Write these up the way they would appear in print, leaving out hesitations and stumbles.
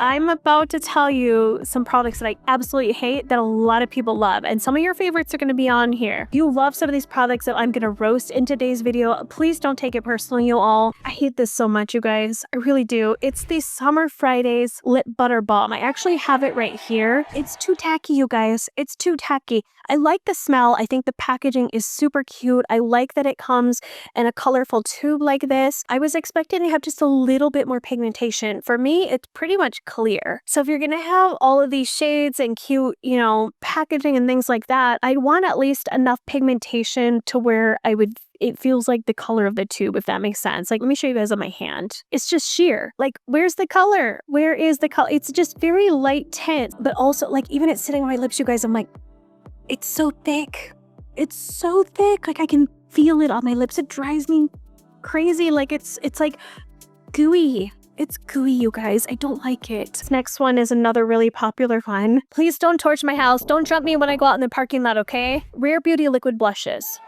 I'm about to tell you some products that I absolutely hate that a lot of people love, and some of your favorites are going to be on here. If you love some of these products that I'm going to roast in today's video, please don't take it personally, you all. I hate this so much, you guys. I really do. It's the Summer Fridays Lip Butter Balm. I actually have it right here. It's too tacky, you guys. It's too tacky. I like the smell. I think the packaging is super cute. I like that it comes in a colorful tube like this. I was expecting to have just a little bit more pigmentation. For me, it's pretty much clear. So if you're going to have all of these shades and cute, packaging and things like that, I'd want at least enough pigmentation to where it feels like the color of the tube, if that makes sense. Like, let me show you guys on my hand. It's just sheer. Like, where's the color? Where is the color? It's just very light tint, but also, like, even it's sitting on my lips, you guys, I'm like, it's so thick. It's so thick. Like, I can feel it on my lips. It drives me crazy. Like, it's like gooey. It's gooey, you guys. I don't like it. This next one is another really popular one. Please don't torch my house. Don't jump me when I go out in the parking lot, okay? Rare Beauty liquid blushes.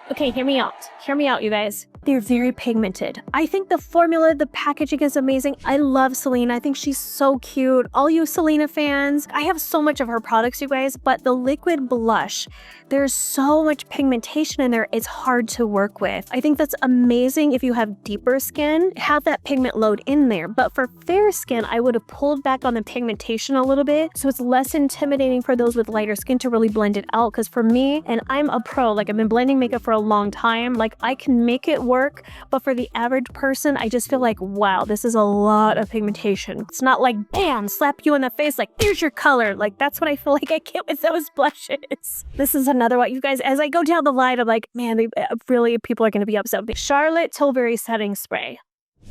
Okay, hear me out. Hear me out, you guys. They're very pigmented. I think the formula, the packaging is amazing. I love Selena. I think she's so cute. All you Selena fans, I have so much of her products, you guys, but the liquid blush, there's so much pigmentation in there, it's hard to work with. I think that's amazing if you have deeper skin, have that pigment load in there. But for fair skin, I would have pulled back on the pigmentation a little bit, so it's less intimidating for those with lighter skin to really blend it out. Because for me, and I'm a pro, like I've been blending makeup for a long time, like I can make it work, but for the average person, I just feel like, wow, this is a lot of pigmentation. It's not like, bam, slap you in the face, like, here's your color. Like, that's what I feel like I get with those blushes. This is another one, you guys, as I go down the line, I'm like, man, people are going to be upset with me. Charlotte Tilbury Setting Spray.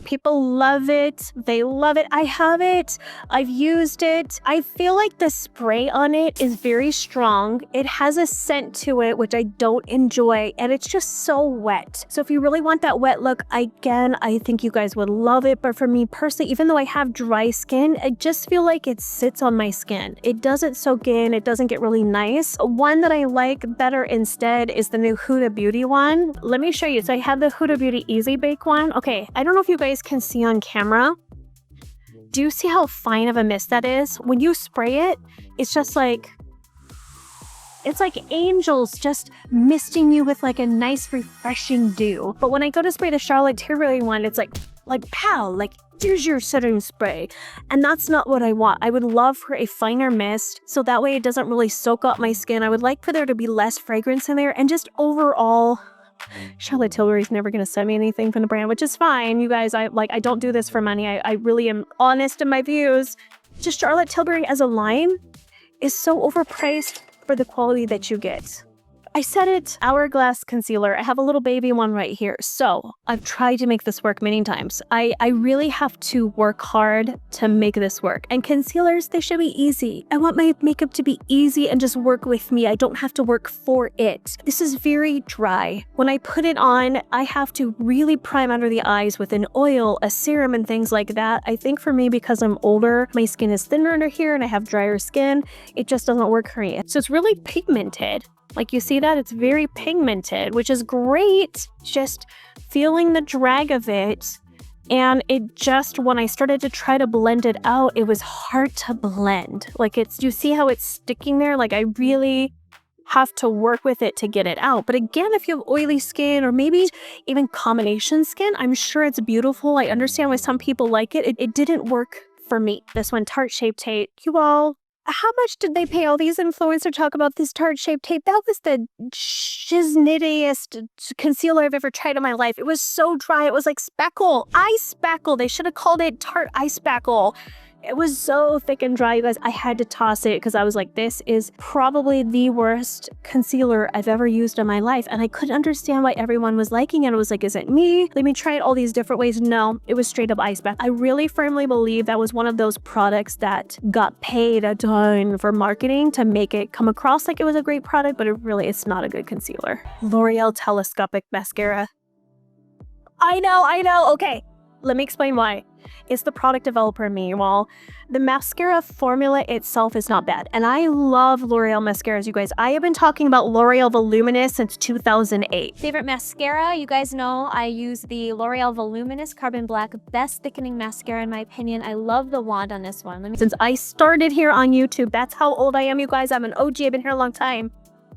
People love it. They love it. I have it. I've used it. I feel like the spray on it is very strong. It has a scent to it, which I don't enjoy, and it's just so wet. So if you really want that wet look, again, I think you guys would love it. But for me personally, even though I have dry skin, I just feel like it sits on my skin. It doesn't soak in. It doesn't get really nice. One that I like better instead is the new Huda Beauty one. Let me show you. So I have the Huda Beauty Easy Bake one. Okay, I don't know if you guys can see on camera. Do you see how fine of a mist that is? When you spray it, it's just like, it's like angels just misting you with like a nice refreshing dew. But when I go to spray the Charlotte Tilbury one, it's like pow, like here's your setting spray. And that's not what I want. I would love for a finer mist, so that way it doesn't really soak up my skin. I would like for there to be less fragrance in there, and just overall, Charlotte Tilbury's never going to send me anything from the brand, which is fine. You guys, I don't do this for money. I really am honest in my views. Just Charlotte Tilbury as a line is so overpriced for the quality that you get. I said it, Hourglass Concealer. I have a little baby one right here. So I've tried to make this work many times. I really have to work hard to make this work. And concealers, they should be easy. I want my makeup to be easy and just work with me. I don't have to work for it. This is very dry. When I put it on, I have to really prime under the eyes with an oil, a serum, and things like that. I think for me, because I'm older, my skin is thinner under here and I have drier skin, it just doesn't work for me. So it's really pigmented. Like, you see that? It's very pigmented, which is great. Just feeling the drag of it. And it just, when I started to try to blend it out, it was hard to blend. Like, you see how it's sticking there? Like, I really have to work with it to get it out. But again, if you have oily skin or maybe even combination skin, I'm sure it's beautiful. I understand why some people like it. It didn't work for me. This one, Tarte Shape Tape. You all, how much did they pay all these influencers talk about this Tarte Shape Tape? That was the shiznittiest concealer I've ever tried in my life. It was so dry. It was like speckle. Eye speckle. They should have called it Tarte Eye Speckle. It was so thick and dry, you guys. I had to toss it because I was like, this is probably the worst concealer I've ever used in my life. And I couldn't understand why everyone was liking it. I was like, is it me? Let me try it all these different ways. No, it was straight up ice bath. I really firmly believe that was one of those products that got paid a ton for marketing to make it come across like it was a great product, but it's not a good concealer. L'Oreal Telescopic Mascara. I know. Okay, let me explain why. It's the product developer in me, you all. The mascara formula itself is not bad. And I love L'Oreal mascaras, you guys. I have been talking about L'Oreal Voluminous since 2008. Favorite mascara, you guys know I use the L'Oreal Voluminous Carbon Black, best thickening mascara in my opinion. I love the wand on this one. Since I started here on YouTube, that's how old I am, you guys. I'm an OG, I've been here a long time.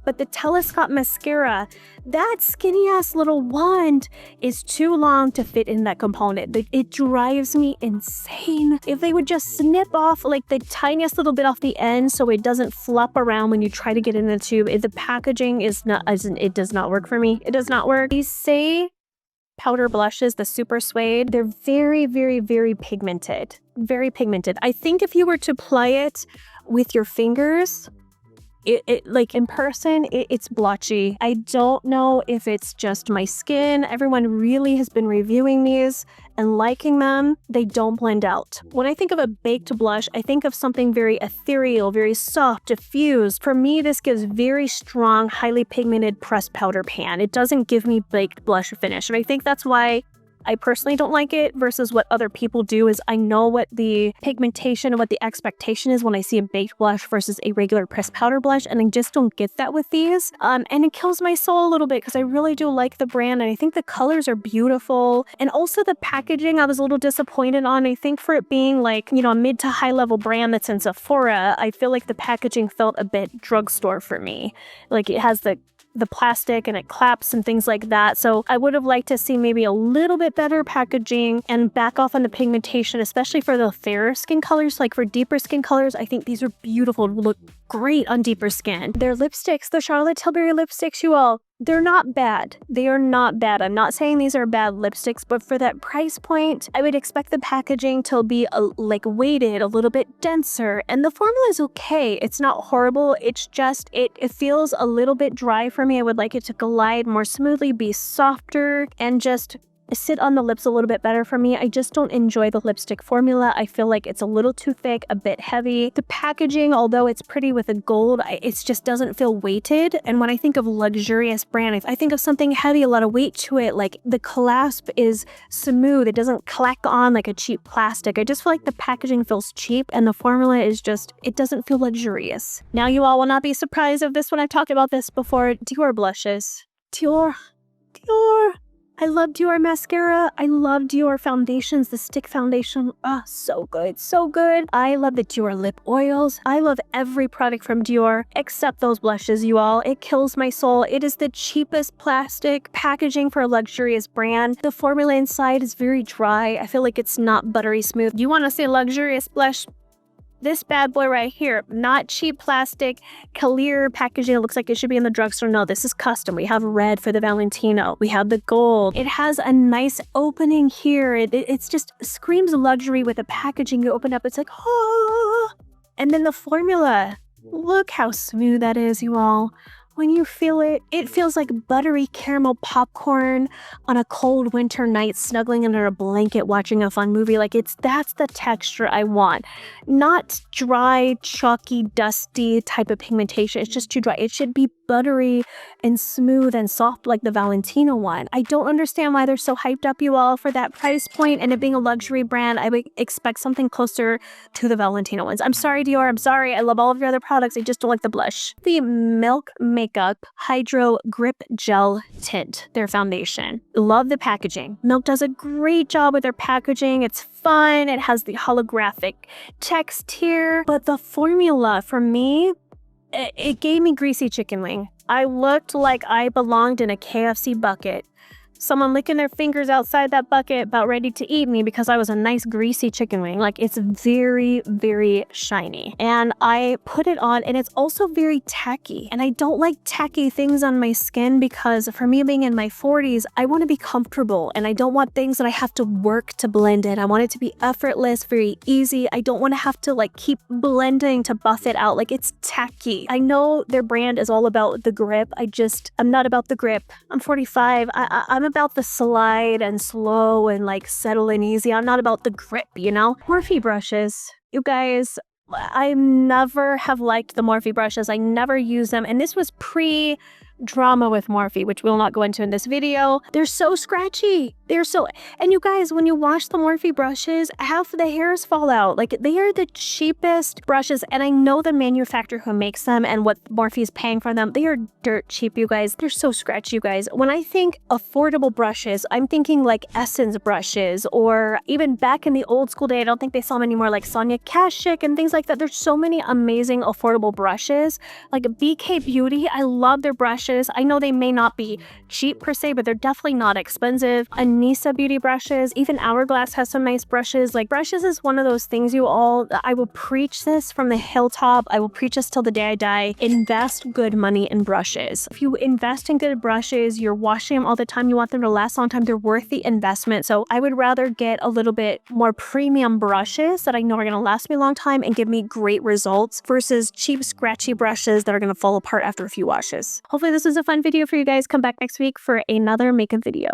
But the Telescope mascara, that skinny ass little wand is too long to fit in that component. It drives me insane. If they would just snip off like the tiniest little bit off the end so it doesn't flop around when you try to get in the tube. The packaging is not, it does not work for me. It does not work. These Say powder blushes, the Super Suede, they're very, very, very pigmented. Very pigmented. I think if you were to apply it with your fingers, like in person, it's blotchy. I don't know if it's just my skin. Everyone really has been reviewing these and liking them. They don't blend out. When I think of a baked blush, I think of something very ethereal, very soft, diffused. For me, this gives very strong, highly pigmented pressed powder pan. It doesn't give me baked blush finish. And I think that's why I personally don't like it versus what other people do. Is I know what the pigmentation and what the expectation is when I see a baked blush versus a regular pressed powder blush, and I just don't get that with these. And it kills my soul a little bit because I really do like the brand and I think the colors are beautiful. And also the packaging I was a little disappointed on. I think for it being like, you know, a mid to high level brand that's in Sephora, I feel like the packaging felt a bit drugstore for me. Like it has the plastic and it claps and things like that. So I would have liked to see maybe a little bit better packaging and back off on the pigmentation, especially for the fairer skin colors. Like for deeper skin colors, I think these are beautiful, look great on deeper skin. Their lipsticks, the Charlotte Tilbury lipsticks, you all, they're not bad. They are not bad. I'm not saying these are bad lipsticks, but for that price point, I would expect the packaging to be like weighted, a little bit denser. And the formula is okay. It's not horrible. It's just, it feels a little bit dry for me. I would like it to glide more smoothly, be softer, and just sit on the lips a little bit better for me. I just don't enjoy the lipstick formula. I feel like it's a little too thick, a bit heavy. The packaging, although it's pretty with the gold, it just doesn't feel weighted. And when I think of luxurious brand, I think of something heavy, a lot of weight to it. Like the clasp is smooth. It doesn't clack on like a cheap plastic. I just feel like the packaging feels cheap and the formula is just, it doesn't feel luxurious. Now you all will not be surprised of this when I've talked about this before. Dior blushes. Dior. I love Dior mascara. I love Dior foundations, the stick foundation. Oh, so good, so good. I love the Dior lip oils. I love every product from Dior except those blushes, you all. It kills my soul. It is the cheapest plastic packaging for a luxurious brand. The formula inside is very dry. I feel like it's not buttery smooth. You want to say luxurious blush? This bad boy right here, not cheap plastic, clear packaging. It looks like it should be in the drugstore. No, this is custom. We have red for the Valentino. We have the gold. It has a nice opening here. It's just screams luxury with the packaging. You open up, it's like, oh. And then the formula. Look how smooth that is, you all. When you feel it, it feels like buttery caramel popcorn on a cold winter night, snuggling under a blanket, watching a fun movie. Like that's the texture I want. Not dry, chalky, dusty type of pigmentation. It's just too dry. It should be buttery and smooth and soft like the Valentino one. I don't understand why they're so hyped up, you all, for that price point and it being a luxury brand. I would expect something closer to the Valentino ones. I'm sorry, Dior. I'm sorry. I love all of your other products. I just don't like the blush. The Milk Makeup Hydro Grip Gel Tint, their foundation. Love the packaging. Milk does a great job with their packaging. It's fun. It has the holographic text here. But the formula, for me, it gave me greasy chicken wing. I looked like I belonged in a KFC bucket. Someone licking their fingers outside that bucket about ready to eat me because I was a nice greasy chicken wing. Like it's very, very shiny. And I put it on and it's also very tacky. And I don't like tacky things on my skin because for me being in my 40s, I want to be comfortable and I don't want things that I have to work to blend in. I want it to be effortless, very easy. I don't want to have to like keep blending to buff it out. Like it's tacky. I know their brand is all about the grip. I'm not about the grip. I'm 45. I'm about the slide and slow and like settle and easy. I'm not about the grip, you know? Morphe brushes. You guys, I never have liked the Morphe brushes. I never use them. And this was pre drama with Morphe, which we'll not go into in this video. They're so scratchy. And you guys, when you wash the Morphe brushes, half the hairs fall out. Like, they are the cheapest brushes, and I know the manufacturer who makes them and what Morphe is paying for them. They are dirt cheap, you guys. They're so scratchy, you guys. When I think affordable brushes, I'm thinking like Essence brushes, or even back in the old school day, I don't think they sell them anymore, like Sonia Kashuk and things like that. There's so many amazing affordable brushes. Like BK Beauty, I love their brushes. I know they may not be cheap per se, but they're definitely not expensive. Anissa Beauty brushes, even Hourglass has some nice brushes. Like, brushes is one of those things, you all, I will preach this from the hilltop. I will preach this till the day I die. Invest good money in brushes. If you invest in good brushes, you're washing them all the time, you want them to last a long time, they're worth the investment. So I would rather get a little bit more premium brushes that I know are going to last me a long time and give me great results versus cheap scratchy brushes that are going to fall apart after a few washes. Hopefully this was a fun video for you guys. Come back next week for another makeup video.